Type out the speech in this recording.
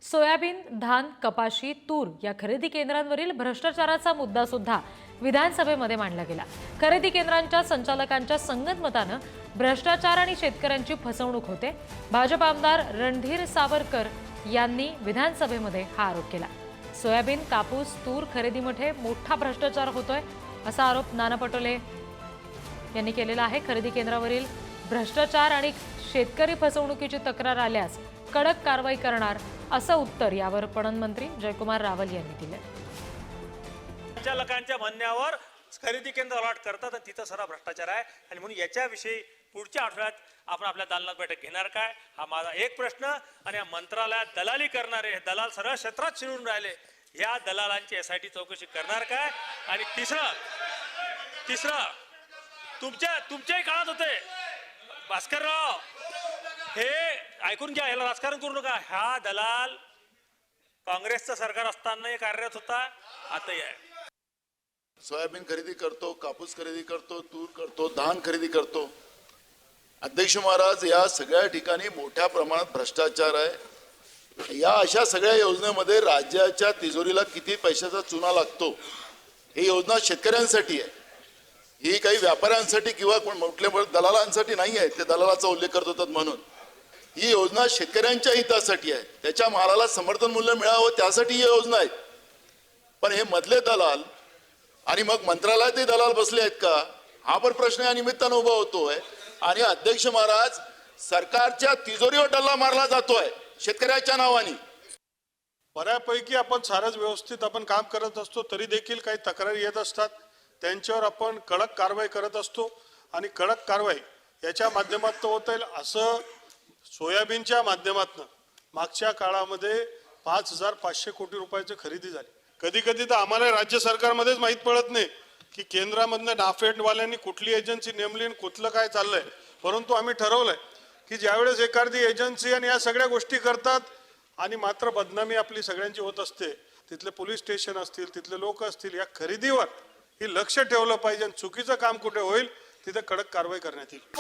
Soybean, धान, कपाशी, तूर या खरेदी केंद्रांवरील भ्रष्टाचाराचा मुद्दा सुद्धा विधानसभेमध्ये मांडला गेला। खरेदी केंद्रांच्या संचालकांच्या संगनमतानं भ्रष्टाचार आणि शेतकऱ्यांची फसवणूक होते। भाजप आमदार रणधीर सावरकर यांनी विधानसभेमध्ये हा आरोप केला। सोयाबीन, कापूस, तूर खरेदीमध्ये मोठा भ्रष्टाचार होतोय असा आरोप नाना पटोले यांनी केलेला आहे। खरेदी केंद्रावरील भ्रष्टाचार आणि शेतकरी फसवणुकीची तक्रार आल्यास कडक कारवाई करणार असं उत्तर यावर पणन मंत्री जयकुमार रावल यांनी दिले। संचालकांच्या म्हणण्यावर खरेदी केंद्र अलॉट करतात आणि तिथं सारा भ्रष्टाचार आहे आणि म्हणून याच्याविषयी पुढच्या आठवड्यात आपण आपल्या दालनात बैठक घेणार काय हा माझा एक प्रश्न। आणि या मंत्रालयात दलाली करणारे हे दलाल सर्व क्षेत्रात शिरून राहिले, या दलालांची SIT चौकशी करणार काय? आणि तिसरं तुमच्याही काळात होते भास्करराव, हे ऐकून घ्या, याला राजकारण करू नका। हा दलाल काँग्रेसचं सरकार असताना कार्यरत होता, आताही आहे। सोयाबीन खरेदी करतो, कापूस खरेदी करतो, तूर करतो, धान खरेदी करतो। अध्यक्ष महाराज, या सगळ्या ठिकाणी मोठ्या प्रमाणात भ्रष्टाचार आहे। या अशा सगळ्या योजनेमध्ये राज्याच्या तिजोरीला किती पैशाचा चुना लागतो, ही योजना शेतकऱ्यांसाठी आहे, ही काही व्यापाऱ्यांसाठी किंवा मोठ्या दलालांसाठी नाही आहे। ते दलालाचा उल्लेख करत होतात म्हणून ही योजना शेतकऱ्यांच्या हितासाठी आहे, त्याच्या मालाला समर्थन मूल्य मिळावं त्यासाठी ही योजना आहे। पण हे मधले दलाल आणि मग मंत्रालयातही दलाल बसले आहेत का, हा पण प्रश्न या निमित्तानं उभा होतोय। आणि अध्यक्ष महाराज, सरकारच्या तिजोरीवर डल्ला मारला जातोय शेतकऱ्याच्या नावाने। बऱ्यापैकी आपण सारच व्यवस्थित आपण काम करत असतो, तरी देखील काही तक्रारी येत असतात, त्यांच्यावर आपण कडक कारवाई करत असतो। आणि कडक कारवाई याच्या माध्यमातून होता येईल असं सोयाबीनच्या माध्यमातून मागच्या काळामध्ये 5,500 कोटी रुपयाची खरेदी झाली। कधी कधी तर आम्हाला राज्य सरकारमध्येच माहीत पडत नाही की केंद्रामधनं नाफेडवाल्यांनी कुठली एजन्सी नेमली आणि कुठलं काय चाललंय। परंतु आम्ही ठरवलंय की ज्यावेळेस एखादी एजन्सी आणि या सगळ्या गोष्टी करतात आणि मात्र बदनामी आपली सगळ्यांची होत असते, तिथले पोलीस स्टेशन असतील, तिथले लोक असतील, या खरेदीवर ही लक्ष ठेवलं पाहिजे आणि चुकीचं काम कुठे होईल तिथे कडक कारवाई करण्यात येईल।